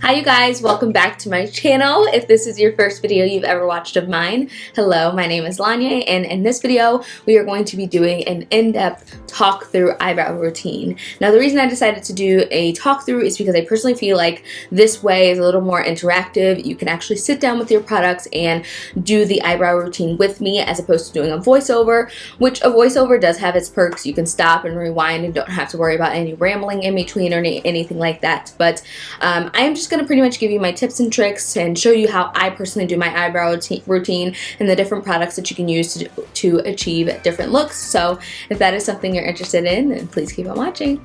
Hi you guys, welcome back to my channel. If this is your first video you've ever watched of mine, hello, my name is Lonyea, and in this video we are going to be doing an in-depth talk through eyebrow routine. Now the reason I decided to do a talk through is because I personally feel like this way is a little more interactive. You can actually sit down with your products and do the eyebrow routine with me as opposed to doing a voiceover, which a voiceover does have its perks. You can stop and rewind and don't have to worry about any rambling in between or anything like that. But I am just going to pretty much give you my tips and tricks and show you how I personally do my eyebrow routine and the different products that you can use to achieve different looks. So if that is something you're interested in, then please keep on watching.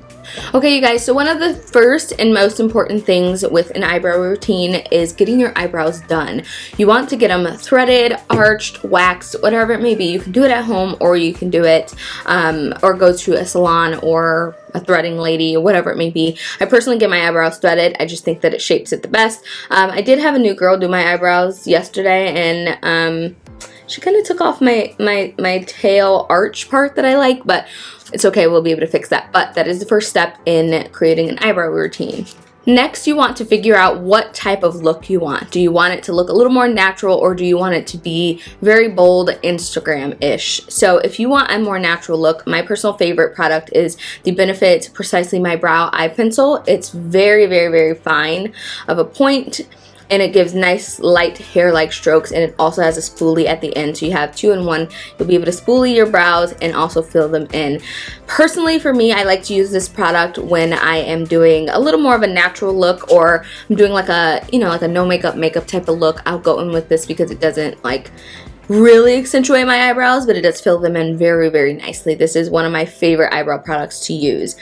Okay you guys, so one of the first and most important things with an eyebrow routine is getting your eyebrows done. You want to get them threaded, arched, waxed, whatever it may be. You can do it at home or you can do it or go to a salon or a threading lady or whatever it may be. I personally get my eyebrows threaded. I just think that it shapes it the best. I did have a new girl do my eyebrows yesterday, and she kind of took off my tail arch part that I like, but it's okay, we'll be able to fix that. But that is the first step in creating an eyebrow routine. Next, you want to figure out what type of look you want. Do you want it to look a little more natural, or do you want it to be very bold, Instagram-ish? So if you want a more natural look, my personal favorite product is the Benefit Precisely My Brow Eye Pencil. It's very, very, very fine of a point, and it gives nice light hair-like strokes, and it also has a spoolie at the end, so you have 2-in-1. You'll be able to spoolie your brows and also fill them in. Personally, for me, I like to use this product when I am doing a little more of a natural look, or I'm doing like a, like a no makeup type of look. I'll go in with this because it doesn't like really accentuate my eyebrows, but it does fill them in very, very nicely. This is one of my favorite eyebrow products to use.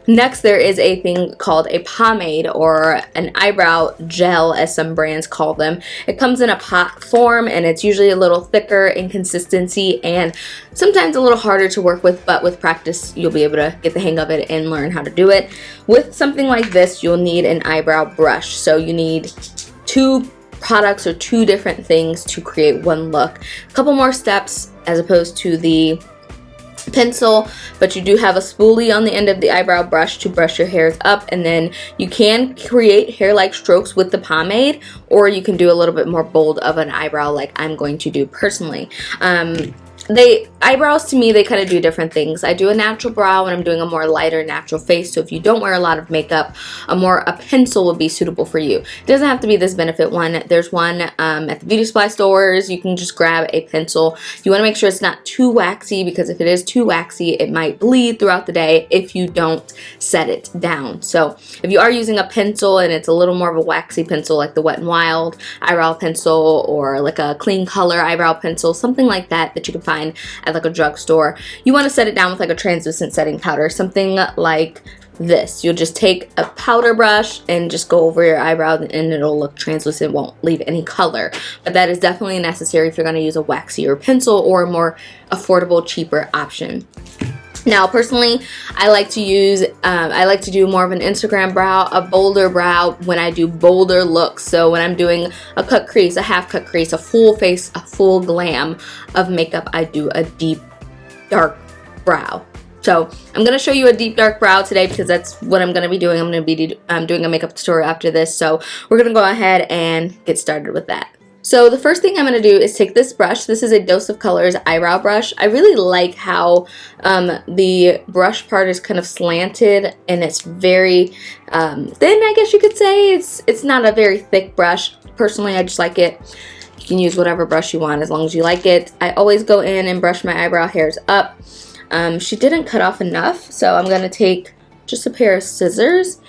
Next, there is a thing called a pomade, or an eyebrow gel as some brands call them. It comes in a pot form, and it's usually a little thicker in consistency and sometimes a little harder to work with, but with practice you'll be able to get the hang of it and learn how to do it. With something like this, you'll need an eyebrow brush, so you need two products or two different things to create one look. A couple more steps as opposed to the pencil, but you do have a spoolie on the end of the eyebrow brush to brush your hairs up, and then you can create hair-like strokes with the pomade, or you can do a little bit more bold of an eyebrow like I'm going to do personally. Eyebrows to me, they kind of do different things. I do a natural brow when I'm doing a more lighter natural face, so if you don't wear a lot of makeup, a pencil would be suitable for you. It doesn't have to be this Benefit one. There's one at the beauty supply stores. You can just grab a pencil. You want to make sure it's not too waxy, because if it is too waxy, it might bleed throughout the day if you don't set it down. So if you are using a pencil and it's a little more of a waxy pencil, like the Wet n Wild eyebrow pencil, or like a clean color eyebrow pencil, something like that you can find at like a drugstore, you want to set it down with like a translucent setting powder, something like this. You'll just take a powder brush and just go over your eyebrow, and it'll look translucent, won't leave any color. But that is definitely necessary if you're going to use a waxier pencil or a more affordable, cheaper option. Now, personally, I like to do more of an Instagram brow, a bolder brow when I do bolder looks. So when I'm doing a cut crease, a half cut crease, a full face, a full glam of makeup, I do a deep, dark brow. So I'm going to show you a deep, dark brow today because that's what I'm going to be doing. I'm going to be doing a makeup tutorial after this. So we're going to go ahead and get started with that. So the first thing I'm going to do is take this brush. This is a Dose of Colors eyebrow brush. I really like how the brush part is kind of slanted, and it's very thin, I guess you could say. It's not a very thick brush. Personally, I just like it. You can use whatever brush you want as long as you like it. I always go in and brush my eyebrow hairs up. She didn't cut off enough, so I'm going to take just a pair of scissors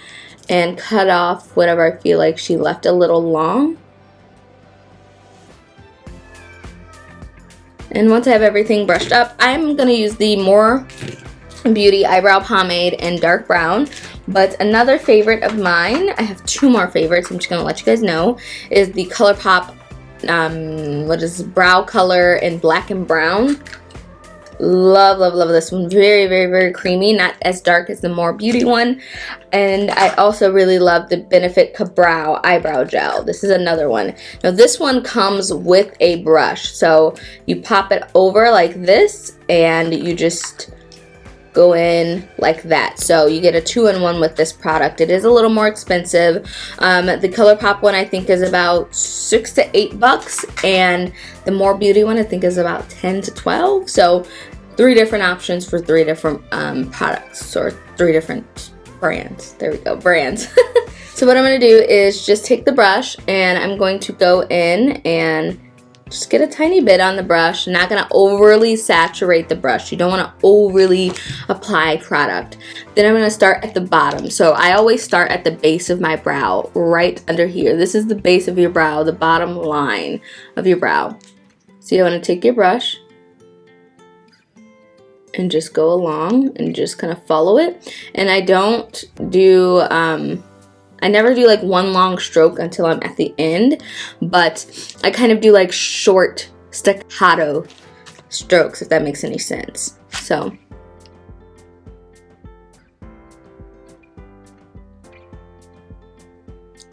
and cut off whatever I feel like she left a little long. And once I have everything brushed up, I'm going to use the More Beauty Eyebrow Pomade in dark brown. But another favorite of mine, I have two more favorites, I'm just going to let you guys know, is the Colourpop, brow color in black and brown. Love, love, love this one. Very, very, very creamy. Not as dark as the More Beauty one. And I also really love the Benefit KaBrow Eyebrow Gel. This is another one. Now this one comes with a brush. So you pop it over like this, and you just go in like that. So you get a 2-in-1 with this product. It is a little more expensive. The Colourpop one I think is about $6 to $8, and the More Beauty one I think is about 10 to 12. So 3 different options for 3 different products, or 3 different brands. There we go, brands. So what I'm going to do is just take the brush, and I'm going to go in and just get a tiny bit on the brush. I'm not going to overly saturate the brush. You don't want to overly apply product. Then I'm going to start at the bottom. So I always start at the base of my brow, right under here. This is the base of your brow, the bottom line of your brow. So you want to take your brush and just go along and just kind of follow it. And I don't do I never do like one long stroke until I'm at the end, but I kind of do like short staccato strokes, if that makes any sense. So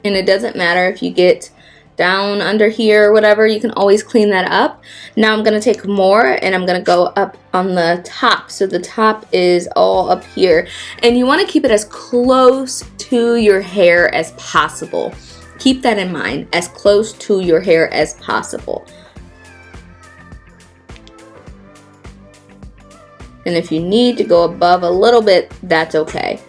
and it doesn't matter if you get down under here or whatever, you can always clean that up. Now I'm going to take more and I'm going to go up on the top. So the top is all up here, and you want to keep it as close to your hair as possible. Keep that in mind, as close to your hair as possible. And if you need to go above a little bit, that's okay.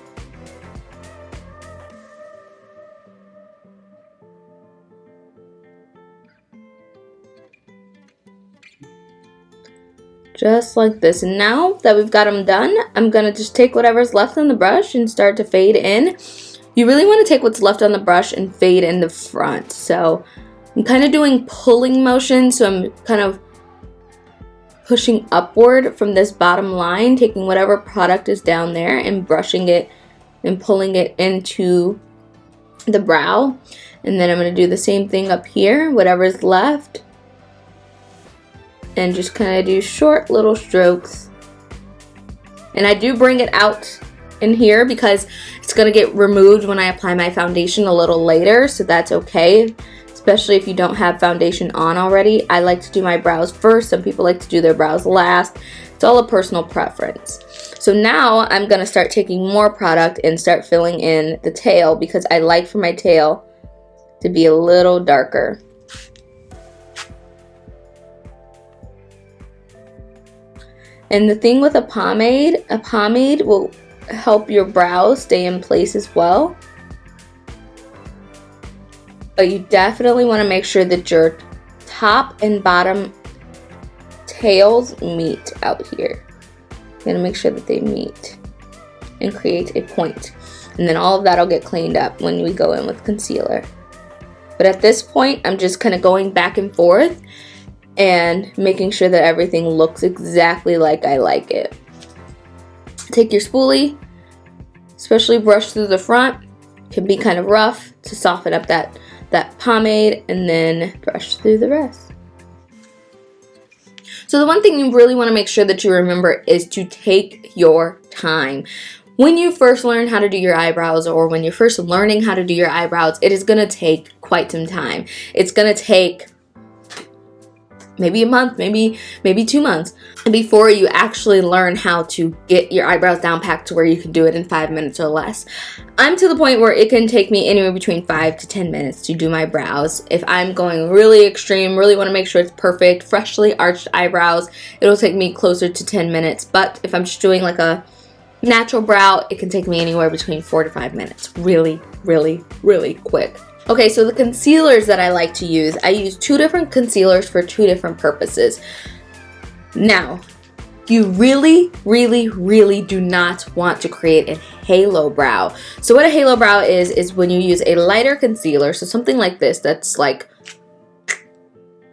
Just like this. And now that we've got them done, I'm going to just take whatever's left on the brush and start to fade in. You really want to take what's left on the brush and fade in the front. So I'm kind of doing pulling motion, so I'm kind of pushing upward from this bottom line, taking whatever product is down there and brushing it and pulling it into the brow. And then I'm going to do the same thing up here, whatever's left. And just kind of do short little strokes. And I do bring it out in here because it's going to get removed when I apply my foundation a little later, so that's okay, especially if you don't have foundation on already. I like to do my brows first. Some people like to do their brows last. It's all a personal preference. So now I'm going to start taking more product and start filling in the tail, because I like for my tail to be a little darker. And the thing with a pomade will help your brows stay in place as well. But you definitely want to make sure that your top and bottom tails meet out here. You're going to make sure that they meet and create a point. And then all of that will get cleaned up when we go in with concealer. But at this point, I'm just kind of going back and forth and making sure that everything looks exactly like I like it. Take your spoolie, especially brush through the front. It can be kind of rough to soften up that pomade, and then brush through the rest. So the one thing you really want to make sure that you remember is to take your time. When you first learn how to do your eyebrows, or when you're first learning how to do your eyebrows, it is going to take quite some time. It's going to take maybe a month, maybe 2 months before you actually learn how to get your eyebrows down packed to where you can do it in 5 minutes or less. I'm to the point where it can take me anywhere between 5 to 10 minutes to do my brows. If I'm going really extreme, really want to make sure it's perfect, freshly arched eyebrows, it'll take me closer to 10 minutes. But if I'm just doing like a natural brow, it can take me anywhere between 4 to 5 minutes. Really, really, really quick. Okay, so the concealers that I like to use, I use 2 different concealers for 2 different purposes. Now, you really, really, really do not want to create a halo brow. So what a halo brow is when you use a lighter concealer, so something like this that's like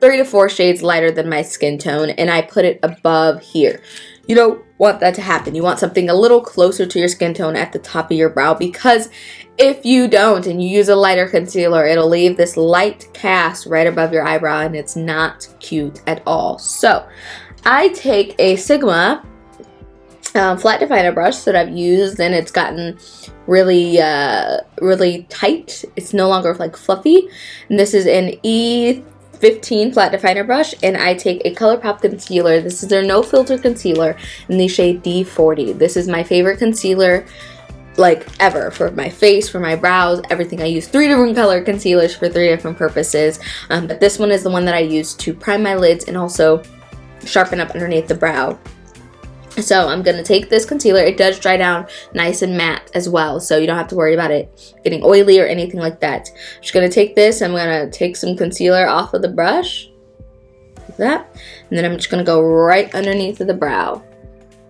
3 to 4 shades lighter than my skin tone, and I put it above here. You don't want that to happen. You want something a little closer to your skin tone at the top of your brow, because if you don't and you use a lighter concealer, it'll leave this light cast right above your eyebrow, and it's not cute at all. So I take a Sigma flat definer brush that I've used, and it's gotten really really tight. It's no longer like fluffy, and this is an 15 flat definer brush, and I take a Colourpop concealer. This is their no filter concealer in the shade D40. This is my favorite concealer like ever for my face, for my brows, everything. I use 3 different color concealers for 3 different purposes, but this one is the one that I use to prime my lids and also sharpen up underneath the brow. So I'm going to take this concealer. It does dry down nice and matte as well, so you don't have to worry about it getting oily or anything like that. I'm just going to take this. I'm going to take some concealer off of the brush, like that, and then I'm just going to go right underneath of the brow.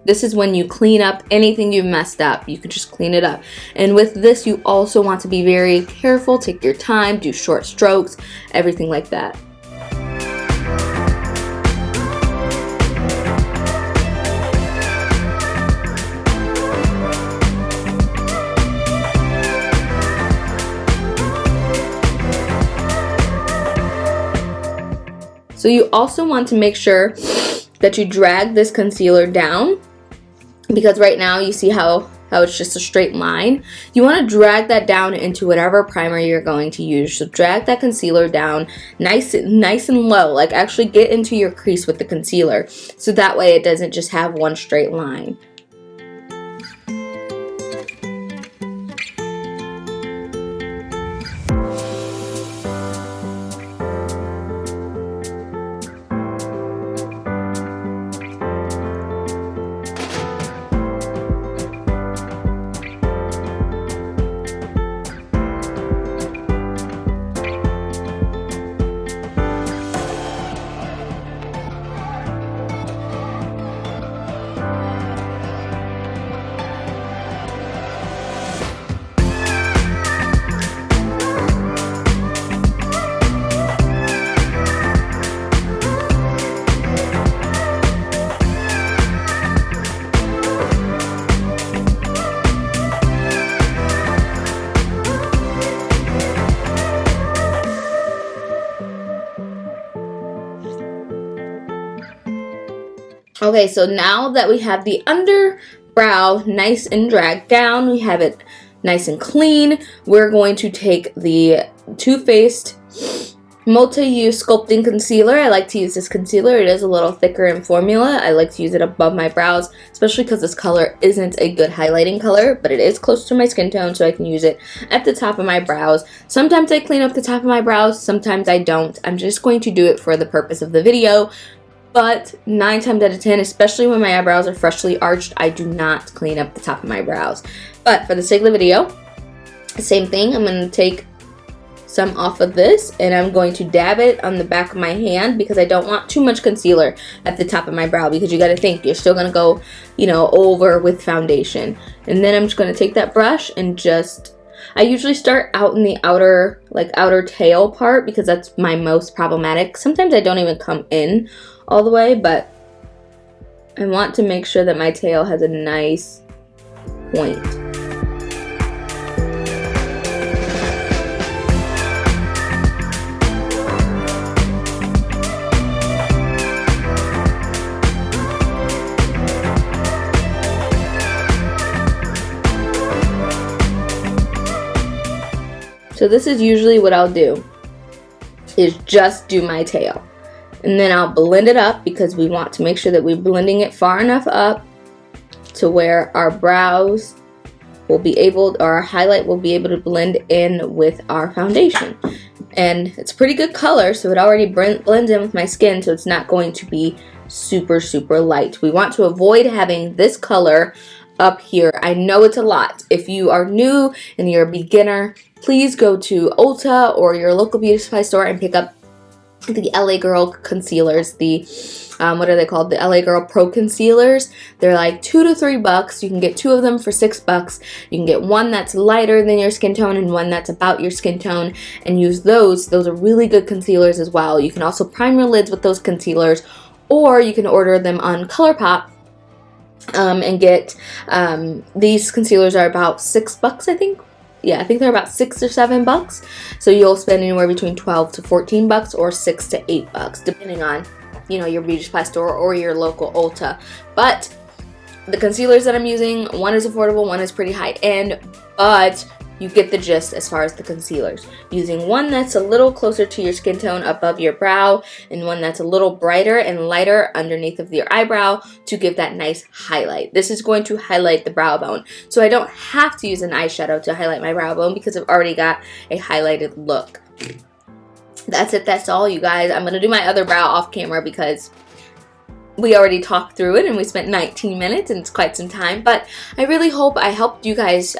This is when you clean up anything you've messed up. You can just clean it up. And with this, you also want to be very careful. Take your time, do short strokes, everything like that. So you also want to make sure that you drag this concealer down, because right now you see how it's just a straight line. You want to drag that down into whatever primer you're going to use. So drag that concealer down nice and low, like actually get into your crease with the concealer, so that way it doesn't just have one straight line. Okay, so now that we have the underbrow nice and dragged down, we have it nice and clean, we're going to take the Too Faced Multi-Use Sculpting Concealer. I like to use this concealer. It is a little thicker in formula. I like to use it above my brows, especially because this color isn't a good highlighting color, but it is close to my skin tone, so I can use it at the top of my brows. Sometimes I clean up the top of my brows, sometimes I don't. I'm just going to do it for the purpose of the video. But 9 times out of 10, especially when my eyebrows are freshly arched, I do not clean up the top of my brows. But for the sake of the video, same thing. I'm going to take some off of this and I'm going to dab it on the back of my hand, because I don't want too much concealer at the top of my brow, because you got to think you're still going to go, you know, over with foundation. And then I'm just going to take that brush and just, I usually start out in the outer tail part, because that's my most problematic. Sometimes I don't even come in all the way, but I want to make sure that my tail has a nice point. So this is usually what I'll do, is just do my tail. And then I'll blend it up, because we want to make sure that we're blending it far enough up to where our brows will be able, or our highlight will be able to blend in with our foundation. And it's a pretty good color, so it already blends in with my skin, so it's not going to be super, super light. We want to avoid having this color up here. I know it's a lot. If you are new and you're a beginner, please go to Ulta or your local beauty supply store and pick up the LA Girl concealers, the what are they called? The LA Girl Pro concealers. They're like $2 to $3. You can get 2 of them for $6. You can get one that's lighter than your skin tone and one that's about your skin tone, and use those. Those are really good concealers as well. You can also prime your lids with those concealers, or you can order them on Colourpop and get these concealers are about $6, I think. Yeah, I think they're about $6 or $7. So you'll spend anywhere between $12 to $14 or $6 to $8, depending on, you know, your beauty supply store or your local Ulta. But the concealers that I'm using, one is affordable, one is pretty high end, but you get the gist as far as the concealers. Using one that's a little closer to your skin tone above your brow, and one that's a little brighter and lighter underneath of your eyebrow to give that nice highlight. This is going to highlight the brow bone. So I don't have to use an eyeshadow to highlight my brow bone because I've already got a highlighted look. That's it, that's all, you guys. I'm going to do my other brow off camera because we already talked through it and we spent 19 minutes and it's quite some time, but I really hope I helped you guys,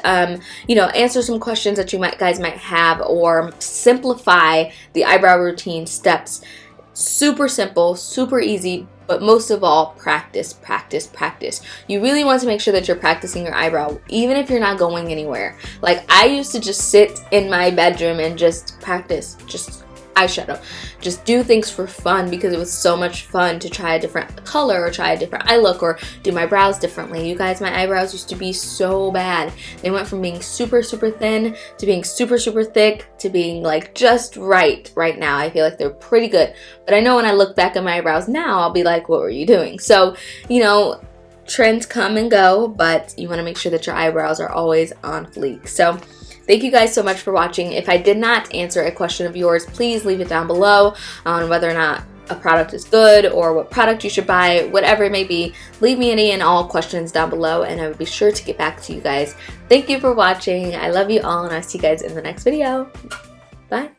you know, answer some questions that you guys might have, or simplify the eyebrow routine steps. Super simple, super easy, but most of all, practice, practice, practice. You really want to make sure that you're practicing your eyebrow, even if you're not going anywhere. Like, I used to just sit in my bedroom and just practice, just eyeshadow, just do things for fun, because it was so much fun to try a different color or try a different eye look or do my brows differently. You guys, my eyebrows used to be so bad. They went from being super thin to being super thick to being like just right now. I feel like they're pretty good, but I know when I look back at my eyebrows now, I'll be like, what were you doing? So, you know, trends come and go, but you want to make sure that your eyebrows are always on fleek. So thank you guys so much for watching. If I did not answer a question of yours, please leave it down below on whether or not a product is good or what product you should buy, whatever it may be. Leave me any and all questions down below and I will be sure to get back to you guys. Thank you for watching. I love you all and I'll see you guys in the next video. Bye.